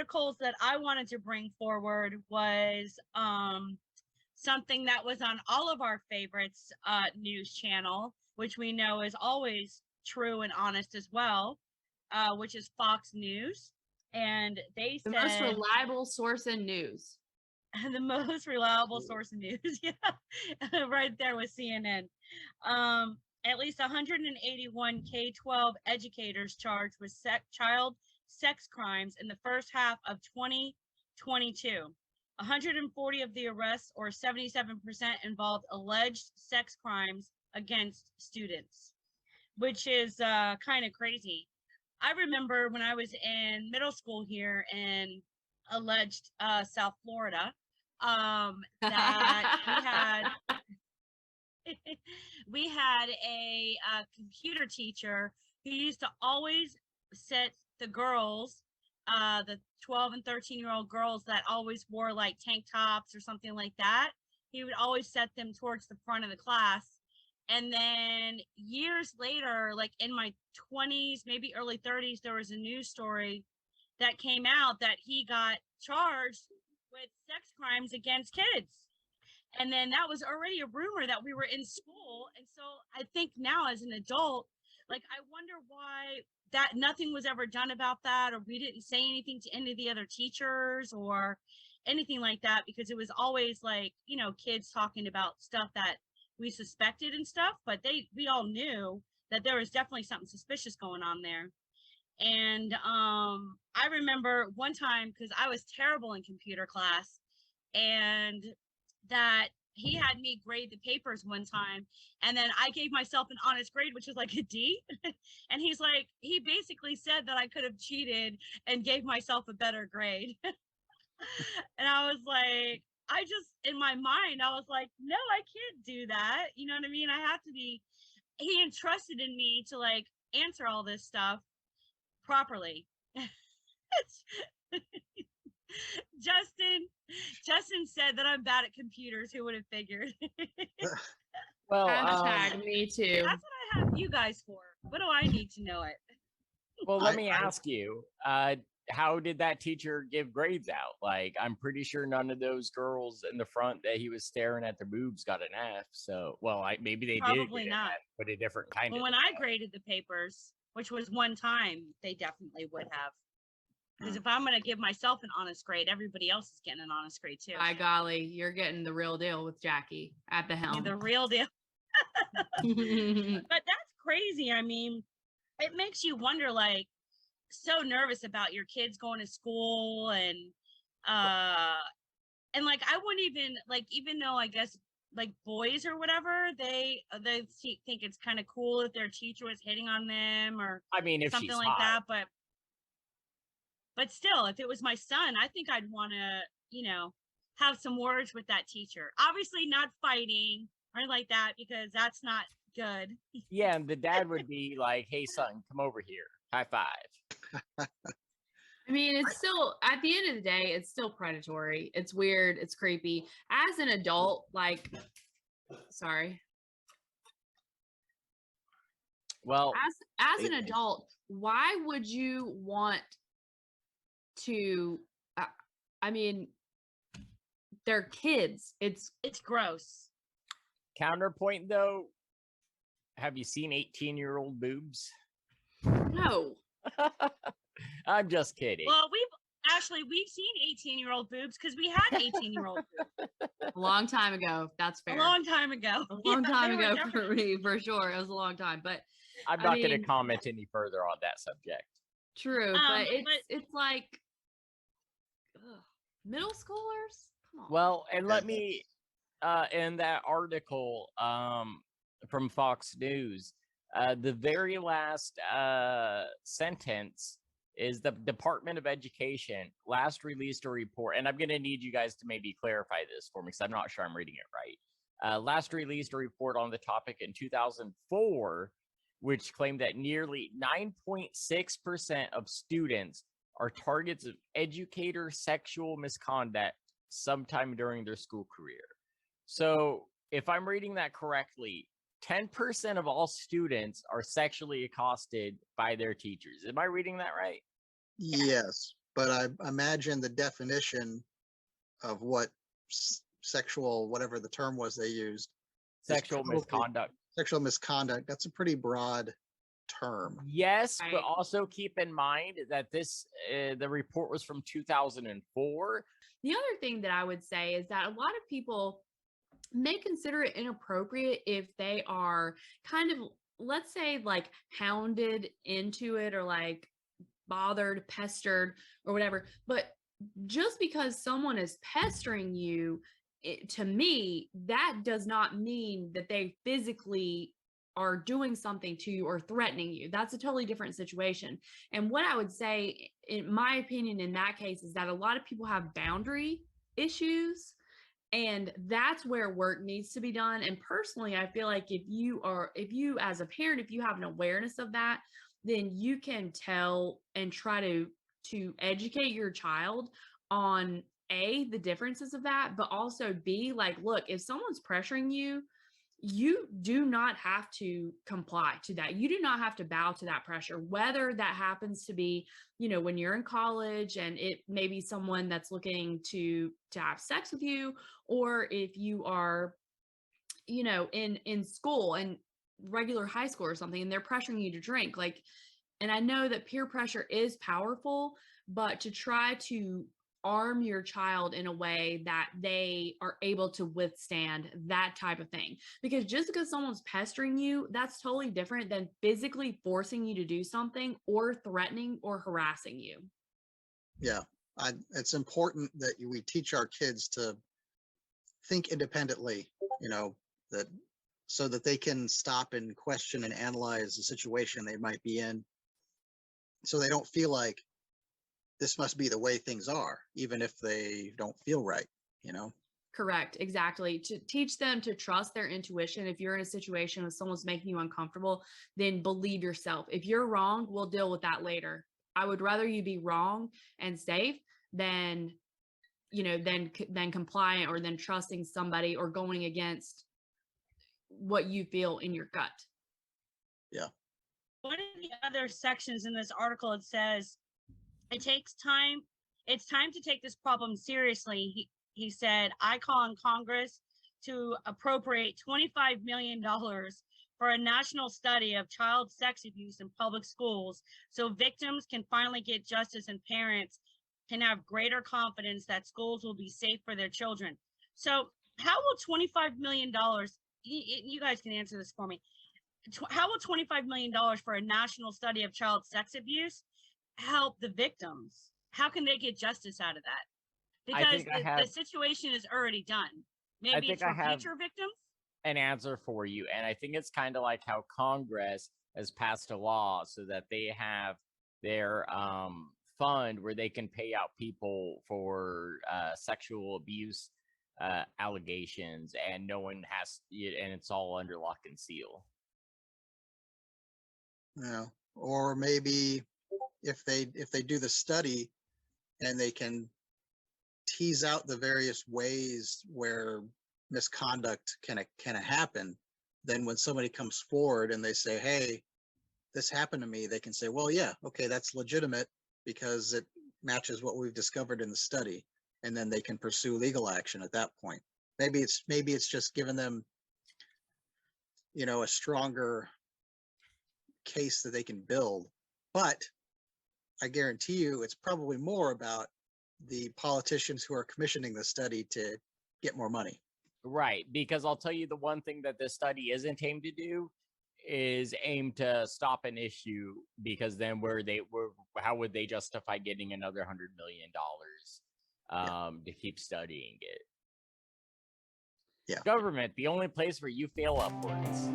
articles that I wanted to bring forward was something that was on all of our favorites news channel, which we know is always true and honest as well, which is Fox News. And they The said most reliable source in news. the most reliable source of news. Yeah, right there with CNN. At least 181 K-12 educators charged with child sex crimes in the first half of 2022. 140 of the arrests, or 77%, involved alleged sex crimes against students, which is kind of crazy. I remember when I was in middle school here in alleged South Florida, that we had a computer teacher who used to always set the girls, the 12 and 13-year-old girls that always wore like tank tops or something like that. He would always set them towards the front of the class. And then years later, like in my 20s, maybe early 30s, there was a news story that came out that he got charged with sex crimes against kids. And then that was already a rumor that we were in school. And so I think now as an adult, like, I wonder why that nothing was ever done about that, or we didn't say anything to any of the other teachers or anything like that, because it was always like, you know, kids talking about stuff that we suspected and stuff, but we all knew that there was definitely something suspicious going on there. And I remember one time, because I was terrible in computer class, and that he had me grade the papers one time, and then I gave myself an honest grade, which was like a D. And he's like, he basically said that I could have cheated and gave myself a better grade. And I was like, in my mind, I was like, no, I can't do that. You know what I mean? I have to be, he entrusted in me to like answer all this stuff properly. Justin said that I'm bad at computers. Who would have figured? Well, Hashtag me too. That's what I have you guys for. What do I need to know it? well, let me ask you, how did that teacher give grades out? Like, I'm pretty sure none of those girls in the front that he was staring at their boobs got an F. So, well, maybe they Probably did get not. an F, but a different kind Well, of when F. I graded the papers, which was one time, they definitely would have. Because if I'm going to give myself an honest grade, everybody else is getting an honest grade too. By golly, you're getting the real deal with Jackie at the helm. The real deal. But that's crazy. I mean, it makes you wonder, like, so nervous about your kids going to school, and like, I wouldn't even, like, even though I guess like boys or whatever, they think it's kind of cool if their teacher was hitting on them, or I mean, if something she's like hot. that. But still, if it was my son, I think I'd want to, you know, have some words with that teacher. Obviously not fighting or like that, because that's not good. Yeah, and the dad would be like, "Hey, son, come over here. High five." I mean, it's still, at the end of the day, it's still predatory. It's weird. It's creepy. As an adult, like, sorry. Well, as an adult, why would you want to, I mean, they're kids. It's gross. Counterpoint though, have you seen 18-year-old boobs? No. I'm just kidding. Well, we've seen 18-year-old boobs, because we had 18-year-old boobs. A long time ago. That's fair. A long time ago. A long time ago for me, for sure. It was a long time, but I'm not going to comment any further on that subject. True, but it's like, ugh, middle schoolers? Come on. Well, and let me, in that article from Fox News, the very last sentence is the Department of Education last released a report, and I'm going to need you guys to maybe clarify this for me, because I'm not sure I'm reading it right. Last released a report on the topic in 2004, which claimed that nearly 9.6% of students are targets of educator sexual misconduct sometime during their school career. So if I'm reading that correctly, 10% of all students are sexually accosted by their teachers. Am I reading that right? Yes. but I imagine the definition of what sexual, whatever the term was they used, Sexual misconduct. sexual misconduct, that's a pretty broad term. Yes, but Right. also keep in mind that this the report was from 2004. The other thing that I would say is that a lot of people may consider it inappropriate if they are kind of, let's say, like hounded into it or like bothered, pestered, or whatever. But just because someone is pestering you, to me, that does not mean that they physically are doing something to you or threatening you. That's a totally different situation. And what I would say, in my opinion, in that case, is that a lot of people have boundary issues. And that's where work needs to be done. And personally, I feel like if you as a parent, if you have an awareness of that, then you can tell and try to educate your child on A, the differences of that, but also B, like, look, if someone's pressuring you, you do not have to comply to that. You do not have to bow to that pressure, whether that happens to be, when you're in college and it may be someone that's looking to have sex with you, or if you are, in school and regular high school or something, and they're pressuring you to drink. Like, and I know that peer pressure is powerful, but to try to arm your child in a way that they are able to withstand that type of thing. Because just because someone's pestering you, that's totally different than physically forcing you to do something or threatening or harassing you. Yeah, it's important that we teach our kids to think independently, that so that they can stop and question and analyze the situation they might be in, so they don't feel like this must be the way things are, even if they don't feel right, Correct. Exactly. To teach them to trust their intuition. If you're in a situation where someone's making you uncomfortable, then believe yourself. If you're wrong, we'll deal with that later. I would rather you be wrong and safe than, than compliant or than trusting somebody or going against what you feel in your gut. Yeah. One of the other sections in this article, it says, it takes time. It's time to take this problem seriously. He said, I call on Congress to appropriate $25 million for a national study of child sex abuse in public schools so victims can finally get justice and parents can have greater confidence that schools will be safe for their children. So how will $25 million, you guys can answer this for me, how will $25 million for a national study of child sex abuse help the victims? How can they get justice out of that? Because the situation is already done. Maybe it's for future victims. An answer for you, and I think it's kind of like how Congress has passed a law so that they have their fund where they can pay out people for sexual abuse allegations, and no one has, and it's all under lock and seal. Yeah, or maybe if they do the study and they can tease out the various ways where misconduct can happen, then when somebody comes forward and they say, hey, this happened to me, they can say, well, yeah, okay, that's legitimate because it matches what we've discovered in the study, and then they can pursue legal action at that point. Maybe it's just giving them, a stronger case that they can build. But I guarantee you it's probably more about the politicians who are commissioning the study to get more money. Right, because I'll tell you the one thing that this study isn't aimed to do is aim to stop an issue, because then how would they justify getting another $100 million to keep studying it? Yeah. Government, the only place where you fail upwards.